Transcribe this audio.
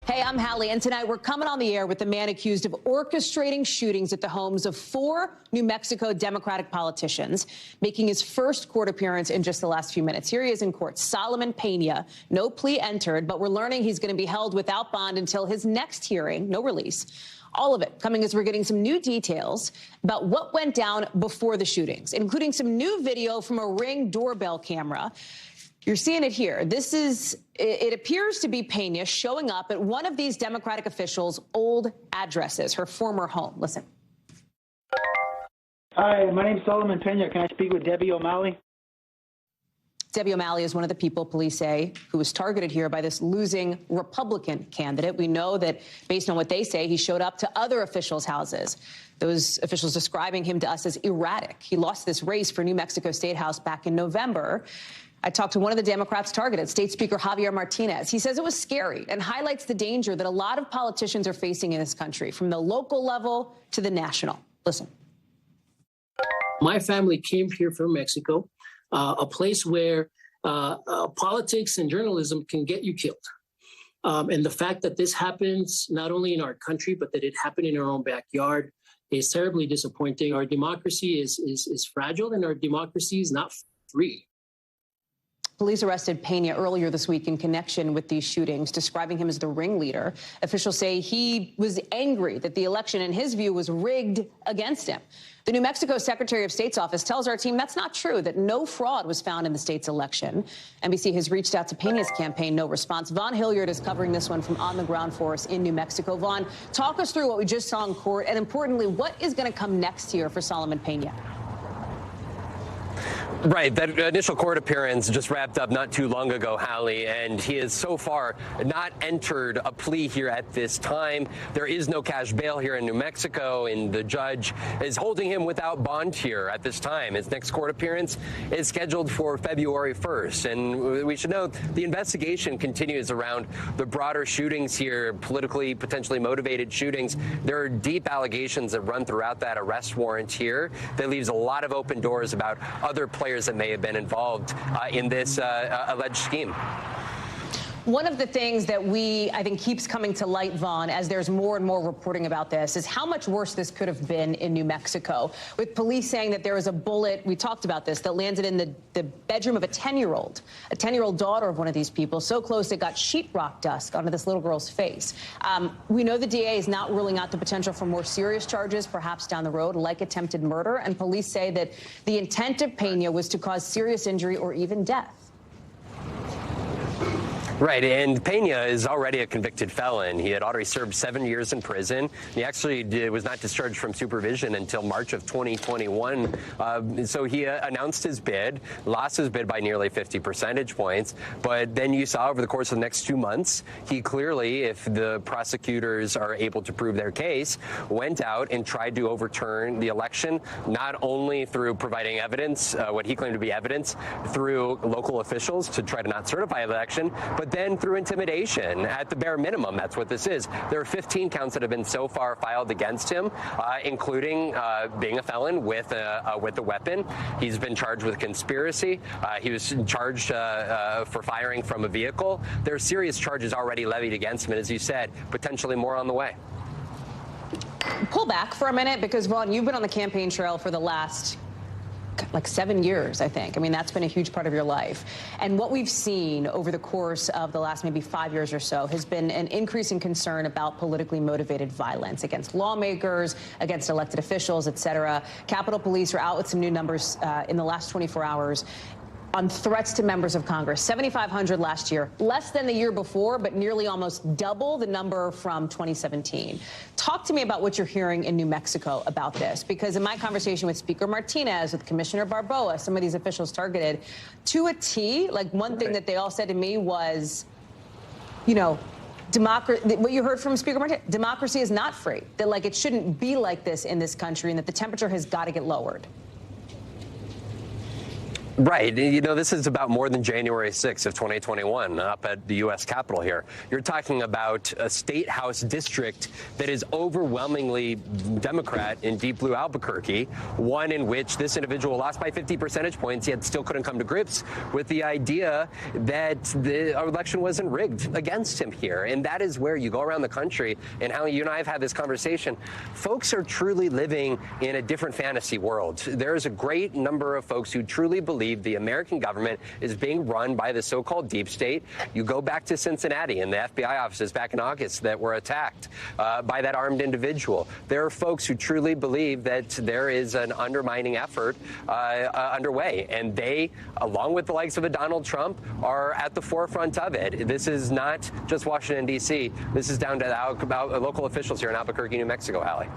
Hey, I'm Hallie, and tonight we're coming on the air with the man accused of orchestrating shootings at the homes of 4 New Mexico Democratic politicians, making his first court appearance in just the last few minutes. Here he is in court, Solomon Pena. No plea entered, but we're learning he's going to be held without bond until his next hearing, no release. All of it coming as we're getting some new details about what went down before the shootings, including some new video from a Ring doorbell camera. You're seeing it here. It appears to be Pena showing up at one of these Democratic officials' old addresses, her former home. Listen. Hi, my name's Solomon Pena. Can I speak with Debbie O'Malley? Debbie O'Malley is one of the people, police say, who was targeted here by this losing Republican candidate. We know that, based on what they say, he showed up to other officials' houses. Those officials describing him to us as erratic. He lost this race for New Mexico State House back in November. I talked to one of the Democrats targeted, State Speaker Javier Martinez. He says it was scary and highlights the danger that a lot of politicians are facing in this country, from the local level to the national. Listen. My family came here from Mexico, a place where politics and journalism can get you killed. And the fact that this happens not only in our country, but that it happened in our own backyard is terribly disappointing. Our democracy is fragile, and our democracy is not free. Police arrested Pena earlier this week in connection with these shootings, describing him as the ringleader. Officials say he was angry that the election, in his view, was rigged against him. The New Mexico Secretary of State's office tells our team that's not true, that no fraud was found in the state's election. NBC has reached out to Pena's campaign, no response. Vaughn Hilliard is covering this one from on the ground for us in New Mexico. Vaughn, talk us through what we just saw in court, and importantly, what is going to come next here for Solomon Pena? Right. That initial court appearance just wrapped up not too long ago, Hallie, and he has so far not entered a plea here at this time. There is no cash bail here in New Mexico, and the judge is holding him without bond here at this time. His next court appearance is scheduled for February 1st. And we should note the investigation continues around the broader shootings here, politically, potentially motivated shootings. There are deep allegations that run throughout that arrest warrant here that leaves a lot of open doors about other players that may have been involved in this alleged scheme. One of the things that I think keeps coming to light, Vaughn, as there's more and more reporting about this, is how much worse this could have been in New Mexico, with police saying that there was a bullet, we talked about this, that landed in the bedroom of a 10-year-old daughter of one of these people, so close it got sheetrock dust onto this little girl's face. We know the DA is not ruling out the potential for more serious charges, perhaps down the road, like attempted murder, and police say that the intent of Pena was to cause serious injury or even death. Right, and Pena is already a convicted felon. He had already served 7 years in prison. He actually was not discharged from supervision until March of 2021. So he announced his bid, lost his bid by nearly 50 percentage points. But then you saw over the course of the next 2 months, he clearly, if the prosecutors are able to prove their case, went out and tried to overturn the election, not only through providing evidence, what he claimed to be evidence, through local officials to try to not certify the election, but then through intimidation. At the bare minimum, that's what this is. There are 15 counts that have been so far filed against him, including being a felon with a weapon. He's been charged with conspiracy. He was charged for firing from a vehicle. There are serious charges already levied against him, and as you said, potentially more on the way. Pull back for a minute, because, Vaughn, you've been on the campaign trail for the last like 7 years, I think. I mean, that's been a huge part of your life. And what we've seen over the course of the last maybe 5 years or so has been an increasing concern about politically motivated violence against lawmakers, against elected officials, et cetera. Capitol Police are out with some new numbers in the last 24 hours on threats to members of Congress. 7,500 last year, less than the year before, but nearly almost double the number from 2017. Talk to me about what you're hearing in New Mexico about this, because in my conversation with Speaker Martinez, with Commissioner Barboa, some of these officials targeted to a T, like one thing that they all said to me was, you know, what you heard from Speaker Martinez, democracy is not free, that like it shouldn't be like this in this country, and that the temperature has got to get lowered. Right. You know, this is about more than January 6th of 2021 up at the U.S. Capitol here. You're talking about a state house district that is overwhelmingly Democrat in deep blue Albuquerque, one in which this individual lost by 50 percentage points, yet still couldn't come to grips with the idea that the election wasn't rigged against him here. And that is where you go around the country, and how you and I have had this conversation. Folks are truly living in a different fantasy world. There's a great number of folks who truly believe the American government is being run by the so-called deep state. You go back to Cincinnati and the FBI offices back in August that were attacked by that armed individual. There are folks who truly believe that there is an undermining effort underway, and they, along with the likes of a Donald Trump, are at the forefront of it. This is not just Washington, D.C. This is down to local officials here in Albuquerque, New Mexico, Hallie.